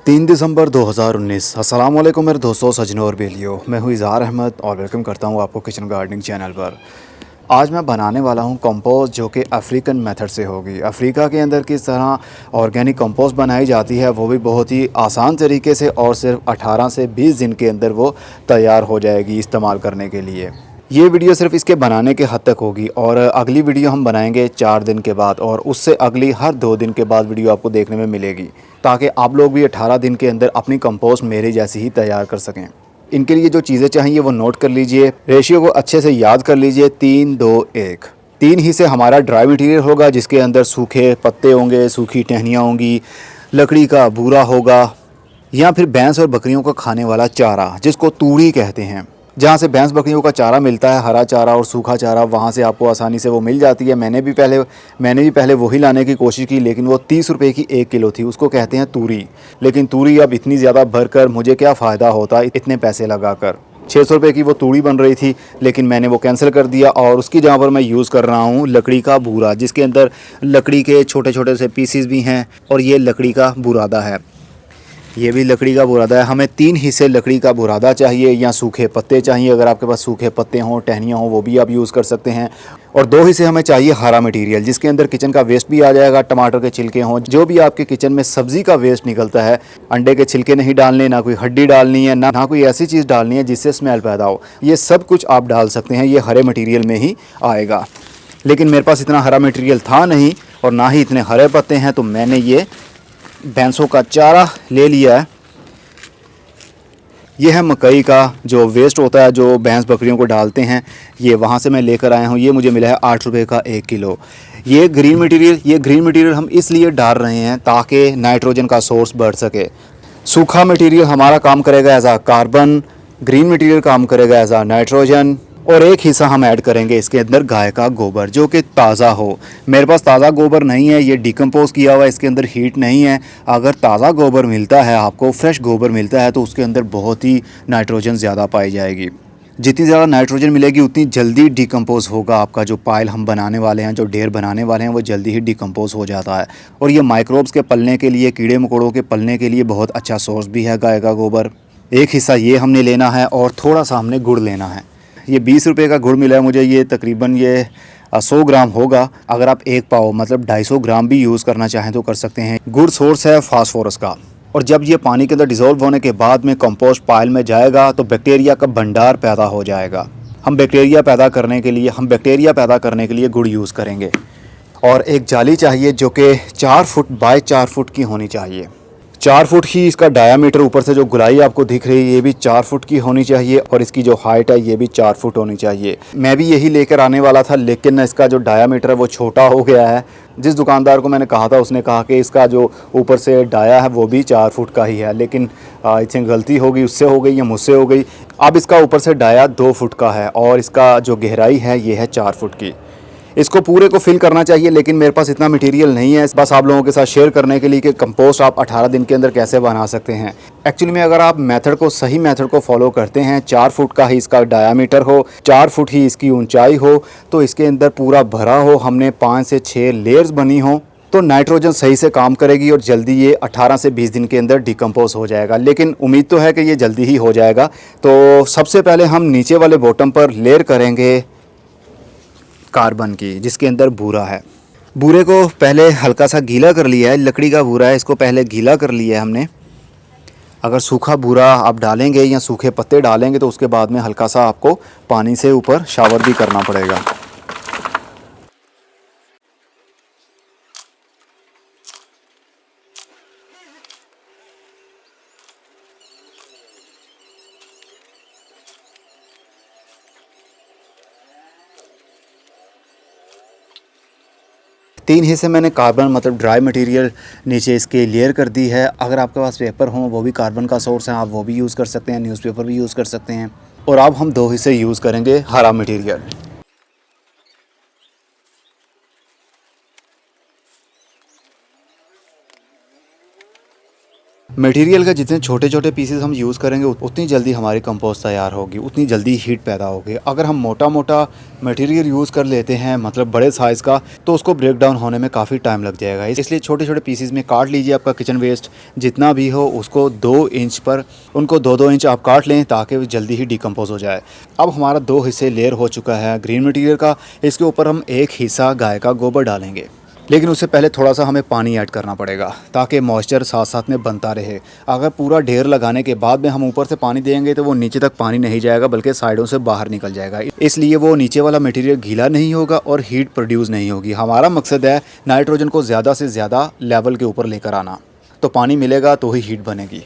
3 दिसंबर 2019। अस्सलाम वालेकुम मेरे दोस्तों, सजनों और बेलियों। मैं हूँ इज़हार अहमद और वेलकम करता हूँ आपको किचन गार्डनिंग चैनल पर। आज मैं बनाने वाला हूँ कंपोस्ट, जो कि अफ्रीकन मेथड से होगी। अफ्रीका के अंदर किस तरह ऑर्गेनिक कंपोस्ट बनाई जाती है, वो भी बहुत ही आसान तरीके से, और सिर्फ 18 से 20 दिन के अंदर वो तैयार हो जाएगी इस्तेमाल करने के लिए। ये वीडियो सिर्फ इसके बनाने के हद तक होगी, और अगली वीडियो हम बनाएंगे 4 दिन के बाद, और उससे अगली हर 2 दिन के बाद वीडियो आपको देखने में मिलेगी, ताकि आप लोग भी 18 दिन के अंदर अपनी कंपोस्ट मेरे जैसी ही तैयार कर सकें। इनके लिए जो चीज़ें चाहिए वो नोट कर लीजिए, रेशियो को अच्छे से याद कर लीजिए। 3-2-1। 3 हिस्से हमारा ड्राई मटेरियल होगा, जिसके अंदर सूखे पत्ते होंगे, सूखी टहनियाँ होंगी, लकड़ी का बूरा होगा, या फिर भैंस और बकरियों का खाने वाला चारा, जिसको तूड़ी कहते हैं। जहाँ से भैंस बकरियों का चारा मिलता है, हरा चारा और सूखा चारा, वहाँ से आपको आसानी से वो मिल जाती है। मैंने भी पहले वही लाने की कोशिश की, लेकिन वो 30 रुपए की 1 किलो थी। उसको कहते हैं तूरी। लेकिन तूरी अब इतनी ज़्यादा भरकर मुझे क्या फ़ायदा होता इतने पैसे लगाकर। 600 रुपये की वो तूड़ी बन रही थी, लेकिन मैंने वो कैंसिल कर दिया, और उसकी जगह पर मैं यूज़ कर रहा हूँ लकड़ी का बूरा, जिसके अंदर लकड़ी के छोटे छोटे से पीसीस भी हैं, और ये लकड़ी का बुरादा है। ये भी लकड़ी का बुरादा है। हमें 3 हिस्से लकड़ी का बुरादा चाहिए, या सूखे पत्ते चाहिए। अगर आपके पास सूखे पत्ते हों, टहनियाँ हों, वो भी आप यूज़ कर सकते हैं। और 2 हिस्से हमें चाहिए हरा मटेरियल, जिसके अंदर किचन का वेस्ट भी आ जाएगा। टमाटर के छिलके हों, जो भी आपके किचन में सब्ज़ी का वेस्ट निकलता है। अंडे के छिलके नहीं डालने, ना कोई हड्डी डालनी है, ना कोई ऐसी चीज़ डालनी है जिससे स्मेल पैदा हो। ये सब कुछ आप डाल सकते हैं, ये हरे मटीरियल में ही आएगा। लेकिन मेरे पास इतना हरा मटीरियल था नहीं, और ना ही इतने हरे पत्ते हैं, तो मैंने ये भैंसों का चारा ले लिया है। ये है मकई का जो वेस्ट होता है, जो भैंस बकरियों को डालते हैं, ये वहाँ से मैं लेकर आया हूँ। ये मुझे मिला है 8 रुपये का 1 किलो। ये ग्रीन मटेरियल हम इसलिए डाल रहे हैं ताकि नाइट्रोजन का सोर्स बढ़ सके। सूखा मटेरियल हमारा काम करेगा एज आ कार्बन, ग्रीन मटेरियल काम करेगा एज आ नाइट्रोजन, और एक हिस्सा हम ऐड करेंगे इसके अंदर गाय का गोबर, जो कि ताज़ा हो। मेरे पास ताज़ा गोबर नहीं है, ये डिकम्पोज किया हुआ है, इसके अंदर हीट नहीं है। अगर ताज़ा गोबर मिलता है आपको, फ्रेश गोबर मिलता है, तो उसके अंदर बहुत ही नाइट्रोजन ज़्यादा पाई जाएगी। जितनी ज़्यादा नाइट्रोजन मिलेगी, उतनी जल्दी डिकम्पोज होगा आपका जो पाइल हम बनाने वाले हैं, जो ढेर बनाने वाले हैं, वो जल्दी ही डिकम्पोज हो जाता है। और ये माइक्रोब्स के पलने के लिए, कीड़े मकोड़ों के पलने के लिए बहुत अच्छा सोर्स भी है गाय का गोबर। एक हिस्सा ये हमने लेना है, और थोड़ा सा हमने गुड़ लेना है। ये 20 रुपये का गुड़ मिला है मुझे। ये तकरीबन 100 ग्राम होगा। अगर आप 1 पाव मतलब 250 ग्राम भी यूज़ करना चाहें तो कर सकते हैं। गुड़ सोर्स है फास्फोरस का, और जब ये पानी के अंदर डिज़ोल्व होने के बाद में कंपोस्ट पाइल में जाएगा, तो बैक्टीरिया का भंडार पैदा हो जाएगा। हम बैक्टीरिया पैदा करने के लिए गुड़ यूज़ करेंगे। और एक जाली चाहिए, जो कि 4 फुट बाय 4 फुट की होनी चाहिए। 4 फुट ही इसका डायामीटर, ऊपर से जो गुलाई आपको दिख रही है, ये भी 4 फुट की होनी चाहिए, और इसकी जो हाइट है ये भी 4 फुट होनी चाहिए। मैं भी यही लेकर आने वाला था, लेकिन इसका जो डायामीटर है वो छोटा हो गया है। जिस दुकानदार को मैंने कहा था, उसने कहा कि इसका जो ऊपर से डाया है वो भी 4 फुट का ही है, लेकिन आई थिंक गलती होगी, उससे हो गई या मुझसे हो गई। अब इसका ऊपर से डाया 2 फुट का है, और इसका जो गहराई है ये है 4 फुट की। इसको पूरे को फिल करना चाहिए, लेकिन मेरे पास इतना मटेरियल नहीं है। बस आप लोगों के साथ शेयर करने के लिए कि कंपोस्ट आप 18 दिन के अंदर कैसे बना सकते हैं। एक्चुअली में अगर आप सही मेथड को फॉलो करते हैं, 4 फुट का ही इसका डायामीटर हो, 4 फुट ही इसकी ऊंचाई हो, तो इसके अंदर पूरा भरा हो, हमने 5 से 6 लेयर्स बनी हो, तो नाइट्रोजन सही से काम करेगी, और जल्दी ये 18 से 20 दिन के अंदर डिकम्पोज हो जाएगा। लेकिन उम्मीद तो है कि ये जल्दी ही हो जाएगा। तो सबसे पहले हम नीचे वाले बॉटम पर लेयर करेंगे कार्बन की, जिसके अंदर बूरा है। बूरे को पहले हल्का सा गीला कर लिया है। लकड़ी का बूरा है, इसको पहले गीला कर लिया है हमने। अगर सूखा बूरा आप डालेंगे या सूखे पत्ते डालेंगे, तो उसके बाद में हल्का सा आपको पानी से ऊपर शावर भी करना पड़ेगा। तीन हिस्से मैंने कार्बन मतलब ड्राई मटेरियल नीचे इसके लेयर कर दी है। अगर आपके पास पेपर हो, वो भी कार्बन का सोर्स है, आप वो भी यूज़ कर सकते हैं, न्यूज़पेपर भी यूज़ कर सकते हैं। और अब हम 2 हिस्से यूज़ करेंगे हरा मटेरियल। मटेरियल का जितने छोटे छोटे पीसेस हम यूज़ करेंगे उतनी जल्दी हमारी कंपोस्ट तैयार होगी, उतनी जल्दी हीट पैदा होगी। अगर हम मोटा मोटा मटेरियल यूज़ कर लेते हैं, मतलब बड़े साइज़ का, तो उसको ब्रेक डाउन होने में काफ़ी टाइम लग जाएगा। इसलिए छोटे छोटे पीसेस में काट लीजिए। आपका किचन वेस्ट जितना भी हो उसको 2 इंच पर, उनको 2-2 इंच आप काट लें ताकि वो जल्दी ही डिकम्पोज हो जाए। अब हमारा 2 हिस्से लेयर हो चुका है ग्रीन मटीरियल का। इसके ऊपर हम 1 हिस्सा गाय का गोबर डालेंगे, लेकिन उससे पहले थोड़ा सा हमें पानी ऐड करना पड़ेगा ताकि मॉइस्चर साथ साथ में बनता रहे। अगर पूरा ढेर लगाने के बाद में हम ऊपर से पानी देंगे तो वो नीचे तक पानी नहीं जाएगा, बल्कि साइडों से बाहर निकल जाएगा। इसलिए वो नीचे वाला मटेरियल गीला नहीं होगा और हीट प्रोड्यूस नहीं होगी। हमारा मकसद है नाइट्रोजन को ज़्यादा से ज़्यादा लेवल के ऊपर लेकर आना, तो पानी मिलेगा तो ही हीट बनेगी।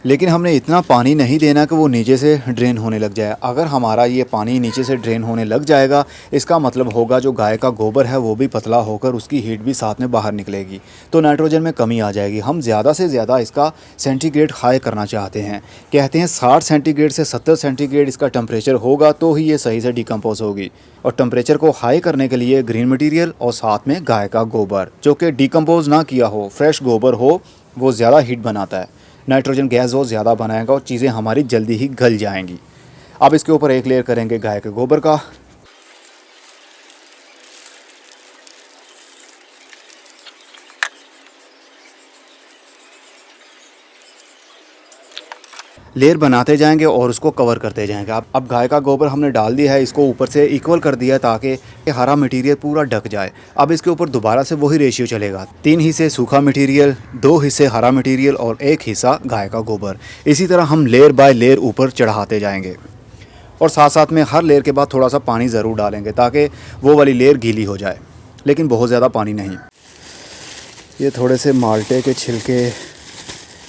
लेकिन हमने इतना पानी नहीं देना कि वो नीचे से ड्रेन होने लग जाए। अगर हमारा ये पानी नीचे से ड्रेन होने लग जाएगा, इसका मतलब होगा जो गाय का गोबर है वो भी पतला होकर उसकी हीट भी साथ में बाहर निकलेगी, तो नाइट्रोजन में कमी आ जाएगी। हम ज़्यादा से ज़्यादा इसका सेंटीग्रेड हाई करना चाहते हैं। कहते हैं 60 सेंटीग्रेड से 70 सेंटीग्रेड इसका टेम्परेचर होगा तो ही ये सही से डिकम्पोज होगी। और टेम्परेचर को हाई करने के लिए ग्रीन मटीरियल और साथ में गाय का गोबर, जो कि डिकम्पोज ना किया हो, फ्रेश गोबर हो, वो ज़्यादा हीट बनाता है। नाइट्रोजन गैस वो ज़्यादा बनाएगा और चीज़ें हमारी जल्दी ही गल जाएंगी। अब इसके ऊपर एक लेयर करेंगे गाय के गोबर का। लेयर बनाते जाएंगे और उसको कवर करते जाएंगे। अब गाय का गोबर हमने डाल दिया है, इसको ऊपर से इक्वल कर दिया ताकि हरा मटेरियल पूरा ढक जाए। अब इसके ऊपर दोबारा से वही रेशियो चलेगा, 3 हिस्से सूखा मटेरियल, 2 हिस्से हरा मटेरियल और 1 हिस्सा गाय का गोबर। इसी तरह हम लेयर बाय लेयर ऊपर चढ़ाते जाएंगे और साथ साथ में हर लेयर के बाद थोड़ा सा पानी ज़रूर डालेंगे ताकि वो वाली लेयर गीली हो जाए, लेकिन बहुत ज़्यादा पानी नहीं। ये थोड़े से माल्टे के छिलके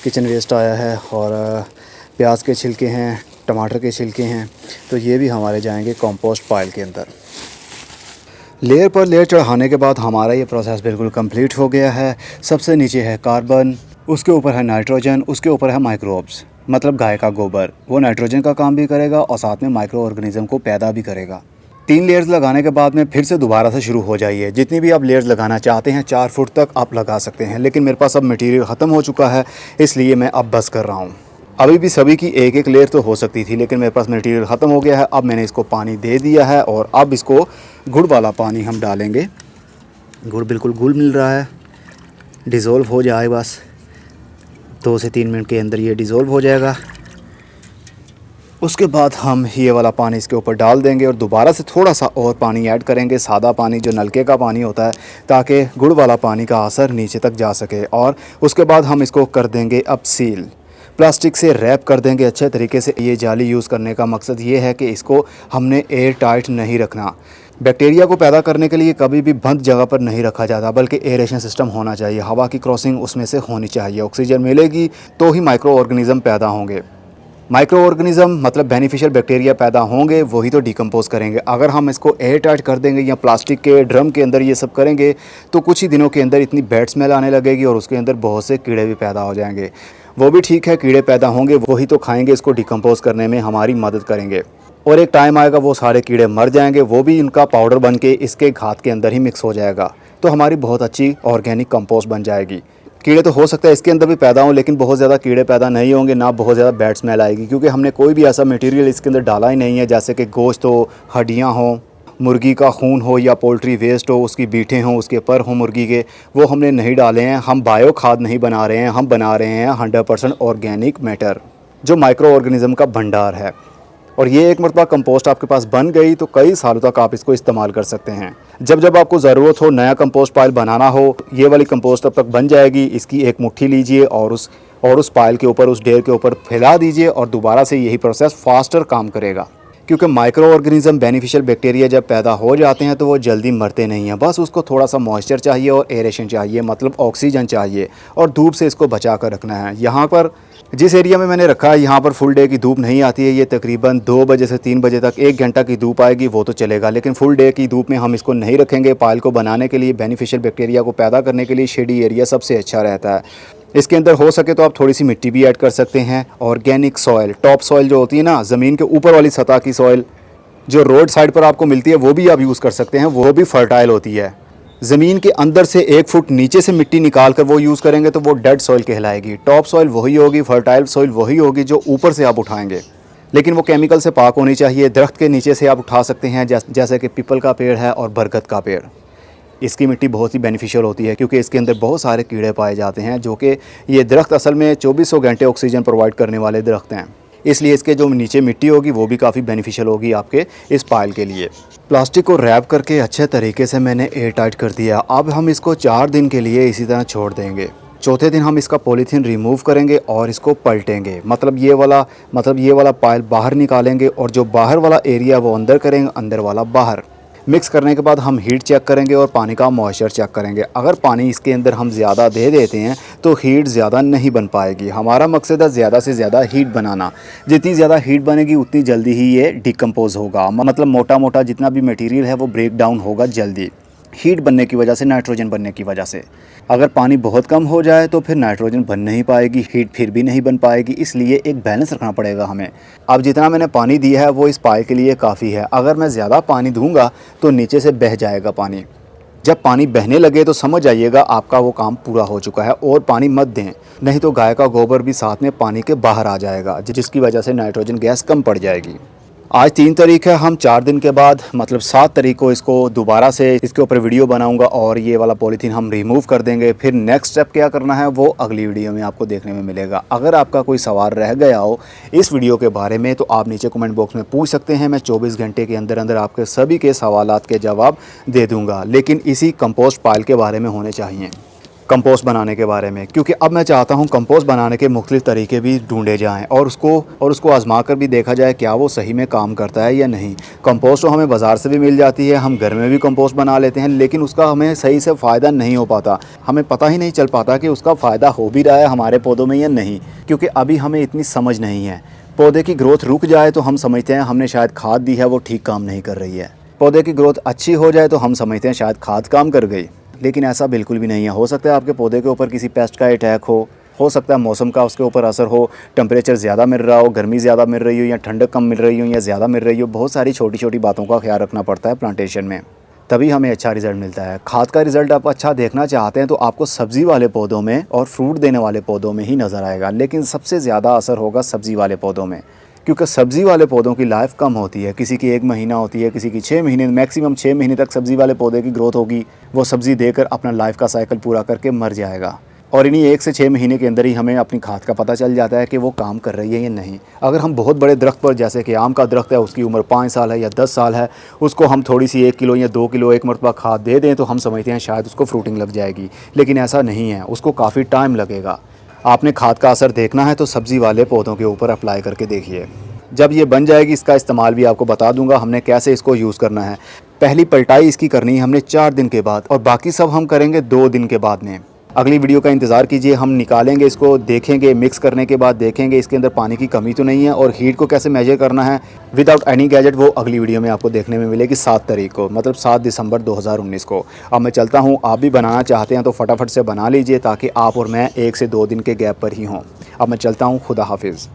किचन वेस्ट आया है और प्याज के छिलके हैं, टमाटर के छिलके हैं, तो ये भी हमारे जाएंगे कंपोस्ट पाइल के अंदर। लेयर पर लेयर चढ़ाने के बाद हमारा ये प्रोसेस बिल्कुल कंप्लीट हो गया है। सबसे नीचे है कार्बन, उसके ऊपर है नाइट्रोजन, उसके ऊपर है माइक्रोब्स, मतलब गाय का गोबर। वो नाइट्रोजन का काम भी करेगा और साथ में माइक्रो ऑर्गेनिज्म को पैदा भी करेगा। 3 लेयर्स लगाने के बाद में फिर से दोबारा से शुरू हो जाइए। जितनी भी आप लेयर्स लगाना चाहते हैं 4 फुट तक आप लगा सकते हैं, लेकिन मेरे पास अब मटेरियल ख़त्म हो चुका है, इसलिए मैं अब बस कर रहा हूँ। अभी भी सभी की एक एक लेयर तो हो सकती थी, लेकिन मेरे पास मटेरियल ख़त्म हो गया है। अब मैंने इसको पानी दे दिया है और अब इसको गुड़ वाला पानी हम डालेंगे। गुड़ बिल्कुल घुल मिल रहा है, डिज़ोल्व हो जाए, बस 2 से 3 मिनट के अंदर ये डिज़ोल्व हो जाएगा। उसके बाद हम ये वाला पानी इसके ऊपर डाल देंगे और दोबारा से थोड़ा सा और पानी ऐड करेंगे, सादा पानी जो नलके का पानी होता है, ताकि गुड़ वाला पानी का असर नीचे तक जा सके। और उसके बाद हम इसको कर देंगे अब सील, प्लास्टिक से रैप कर देंगे अच्छे तरीके से। ये जाली यूज़ करने का मकसद ये है कि इसको हमने एयर टाइट नहीं रखना। बैक्टीरिया को पैदा करने के लिए कभी भी बंद जगह पर नहीं रखा जाता, बल्कि एरेशन सिस्टम होना चाहिए। हवा की क्रॉसिंग उसमें से होनी चाहिए, ऑक्सीजन मिलेगी तो ही माइक्रो ऑर्गेनिज़म पैदा होंगे। माइक्रो ऑर्गेनिज़म मतलब बेनिफिशियल बैक्टीरिया पैदा होंगे, वही तो डिकम्पोज करेंगे। अगर हम इसको एयर टाइट कर देंगे या प्लास्टिक के ड्रम के अंदर ये सब करेंगे तो कुछ ही दिनों के अंदर इतनी बैड स्मेल आने लगेगी और उसके अंदर बहुत से कीड़े भी पैदा हो जाएंगे। वो भी ठीक है, कीड़े पैदा होंगे, वही तो खाएंगे, इसको डिकम्पोज करने में हमारी मदद करेंगे। और एक टाइम आएगा वो सारे कीड़े मर जाएंगे, वो भी इनका पाउडर बन के इसके घात के अंदर ही मिक्स हो जाएगा, तो हमारी बहुत अच्छी ऑर्गेनिक कंपोस्ट बन जाएगी। कीड़े तो हो सकता है इसके अंदर भी पैदा हों, लेकिन बहुत ज़्यादा कीड़े पैदा नहीं होंगे, ना बहुत ज़्यादा बैड स्मेल आएगी, क्योंकि हमने कोई भी ऐसा मटेरियल इसके अंदर डाला ही नहीं है, जैसे कि गोश्त हो, हड्डियाँ हों, मुर्गी का खून हो या पोल्ट्री वेस्ट हो, उसकी बीटें हों, उसके पर हों मुर्गी के, वो हमने नहीं डाले हैं। हम बायो खाद नहीं बना रहे हैं, हम बना रहे हैं 100% ऑर्गेनिक मैटर, जो माइक्रो ऑर्गेनिज़म का भंडार है। और ये एक मरतबा कंपोस्ट आपके पास बन गई तो कई सालों तक आप इसको इस्तेमाल कर सकते हैं। जब जब आपको ज़रूरत हो, नया कंपोस्ट पाइल बनाना हो, ये वाली कंपोस्ट तब तक बन जाएगी। इसकी एक मुट्ठी लीजिए और उस पाइल के ऊपर, उस ढेर के ऊपर फैला दीजिए और दोबारा से यही प्रोसेस फास्टर काम करेगा, क्योंकि माइक्रो ऑर्गेनिज़म बेनिफिशियल बैक्टीरिया जब पैदा हो जाते हैं तो वो जल्दी मरते नहीं हैं। बस उसको थोड़ा सा मॉइस्चर चाहिए और एरेशन चाहिए, मतलब ऑक्सीजन चाहिए, और धूप से इसको बचा कर रखना है। यहाँ पर जिस एरिया में मैंने रखा है, यहाँ पर फुल डे की धूप नहीं आती है। ये तकरीबन 2 बजे से 3 बजे तक 1 घंटा की धूप आएगी, वो तो चलेगा, लेकिन फुल डे की धूप में हम इसको नहीं रखेंगे। पाइल को बनाने के लिए, बेनिफिशियल बैक्टीरिया को पैदा करने के लिए शेडी एरिया सबसे अच्छा रहता है। इसके अंदर हो सके तो आप थोड़ी सी मिट्टी भी ऐड कर सकते हैं। ऑर्गेनिक सॉइल, टॉप सॉइल जो होती है ना, ज़मीन के ऊपर वाली सतह की सॉइल जो रोड साइड पर आपको मिलती है, वो भी आप यूज़ कर सकते हैं, वो भी फर्टाइल होती है। ज़मीन के अंदर से 1 फुट नीचे से मिट्टी निकाल कर वो यूज़ करेंगे तो वो डेड सॉइल कहलाएगी। टॉप सॉइल वही होगी, फर्टाइल सॉइल वही होगी जो ऊपर से आप उठाएंगे, लेकिन वो केमिकल से पाक होनी चाहिए। दरख्त के नीचे से आप उठा सकते हैं, जैसे कि पीपल का पेड़ है और बरगद का पेड़। इसकी मिट्टी बहुत ही बेनिफिशियल होती है क्योंकि इसके अंदर बहुत सारे कीड़े पाए जाते हैं, जो कि ये दरख्त असल में 2400 घंटे ऑक्सीजन प्रोवाइड करने वाले दरख्त हैं। इसलिए इसके जो नीचे मिट्टी होगी वो भी काफ़ी बेनिफिशियल होगी आपके इस पाइल के लिए। प्लास्टिक को रैप करके अच्छे तरीके से मैंने एयर टाइट कर दिया। अब हम इसको 4 दिन के लिए इसी तरह छोड़ देंगे। चौथे दिन हम इसका पॉलीथीन रिमूव करेंगे और इसको पलटेंगे। मतलब ये वाला पाइल बाहर निकालेंगे और जो बाहर वाला एरिया वो अंदर करेंगे, अंदर वाला बाहर। मिक्स करने के बाद हम हीट चेक करेंगे और पानी का मॉइस्चर चेक करेंगे। अगर पानी इसके अंदर हम ज़्यादा दे देते हैं तो हीट ज़्यादा नहीं बन पाएगी। हमारा मकसद है ज़्यादा से ज़्यादा हीट बनाना। जितनी ज़्यादा हीट बनेगी उतनी जल्दी ही ये डिकम्पोज होगा। मतलब मोटा मोटा जितना भी मटेरियल है वो ब्रेक डाउन होगा जल्दी, हीट बनने की वजह से, नाइट्रोजन बनने की वजह से। अगर पानी बहुत कम हो जाए तो फिर नाइट्रोजन बन नहीं पाएगी, हीट फिर भी नहीं बन पाएगी। इसलिए एक बैलेंस रखना पड़ेगा हमें। अब जितना मैंने पानी दिया है वो इस पाइल के लिए काफ़ी है। अगर मैं ज़्यादा पानी दूंगा तो नीचे से बह जाएगा पानी। जब पानी बहने लगे तो समझ जाइएगा आपका वो काम पूरा हो चुका है। और पानी मत दें, नहीं तो गाय का गोबर भी साथ में पानी के बाहर आ जाएगा, जिसकी वजह से नाइट्रोजन गैस कम पड़ जाएगी। आज 3 तारीख है, हम 4 दिन के बाद मतलब 7 तारीख को इसको दोबारा से इसके ऊपर वीडियो बनाऊंगा और ये वाला पॉलीथीन हम रिमूव कर देंगे। फिर नेक्स्ट स्टेप क्या करना है वो अगली वीडियो में आपको देखने में मिलेगा। अगर आपका कोई सवाल रह गया हो इस वीडियो के बारे में तो आप नीचे कमेंट बॉक्स में पूछ सकते हैं। मैं 24 घंटे के अंदर अंदर आपके सभी के सवालात के जवाब दे दूँगा, लेकिन इसी कंपोस्ट पाइल के बारे में होने चाहिए, कंपोस्ट बनाने के बारे में। क्योंकि अब मैं चाहता हूं कंपोस्ट बनाने के मुख्तलिफ़ तरीके भी ढूंढे जाएं और उसको आजमा कर भी देखा जाए क्या वो सही में काम करता है या नहीं। कंपोस्ट तो हमें बाज़ार से भी मिल जाती है, हम घर में भी कंपोस्ट बना लेते हैं, लेकिन उसका हमें सही से फ़ायदा नहीं हो पाता। हमें पता ही नहीं चल पाता कि उसका फ़ायदा हो भी रहा है हमारे पौधों में या नहीं, क्योंकि अभी हमें इतनी समझ नहीं है। पौधे की ग्रोथ रुक जाए तो हम समझते हैं हमने शायद खाद दी है वो ठीक काम नहीं कर रही है। पौधे की ग्रोथ अच्छी हो जाए तो हम समझते हैं शायद खाद काम कर गई, लेकिन ऐसा बिल्कुल भी नहीं है। हो सकता है आपके पौधे के ऊपर किसी पेस्ट का अटैक हो सकता है मौसम का उसके ऊपर असर हो, टेम्परेचर ज़्यादा मिल रहा हो, गर्मी ज़्यादा मिल रही हो, या ठंडक कम मिल रही हो, या ज़्यादा मिल रही हो। बहुत सारी छोटी छोटी बातों का ख्याल रखना पड़ता है प्लांटेशन में, तभी हमें अच्छा रिज़ल्ट मिलता है। खाद का रिज़ल्ट आप अच्छा देखना चाहते हैं तो आपको सब्ज़ी वाले पौधों में और फ्रूट देने वाले पौधों में ही नज़र आएगा, लेकिन सबसे ज़्यादा असर होगा सब्ज़ी वाले पौधों में, क्योंकि सब्ज़ी वाले पौधों की लाइफ कम होती है। किसी की 1 महीना होती है, किसी की 6 महीने, मैक्सिमम 6 महीने तक सब्ज़ी वाले पौधे की ग्रोथ होगी। वो सब्ज़ी देकर अपना लाइफ का साइकिल पूरा करके मर जाएगा। और इन्हीं 1 से 6 महीने के अंदर ही हमें अपनी खाद का पता चल जाता है कि वो काम कर रही है या नहीं। अगर हम बहुत बड़े दरख्त पर, जैसे कि आम का दरख्त है, उसकी उम्र 5 साल है या 10 साल है, उसको हम थोड़ी सी 1 किलो या 2 किलो एक मरतबा खाद दे दें तो हम समझते हैं शायद उसको फ्रूटिंग लग जाएगी, लेकिन ऐसा नहीं है, उसको काफ़ी टाइम लगेगा। आपने खाद का असर देखना है तो सब्ज़ी वाले पौधों के ऊपर अप्लाई करके देखिए। जब ये बन जाएगी इसका इस्तेमाल भी आपको बता दूंगा हमने कैसे इसको यूज़ करना है। पहली पलटाई इसकी करनी है हमने 4 दिन के बाद, और बाकी सब हम करेंगे 2 दिन के बाद में। अगली वीडियो का इंतज़ार कीजिए, हम निकालेंगे इसको, देखेंगे, मिक्स करने के बाद देखेंगे इसके अंदर पानी की कमी तो नहीं है, और हीट को कैसे मेजर करना है विदाउट एनी गैजेट, वो अगली वीडियो में आपको देखने में मिलेगी 7 तारीख को, मतलब 7 दिसंबर 2019 को। अब मैं चलता हूँ, आप भी बनाना चाहते हैं तो फटाफट से बना लीजिए ताकि आप और मैं 1 से 2 दिन के गैप पर ही हों। अब मैं चलता हूँ, खुदा हाफिज़।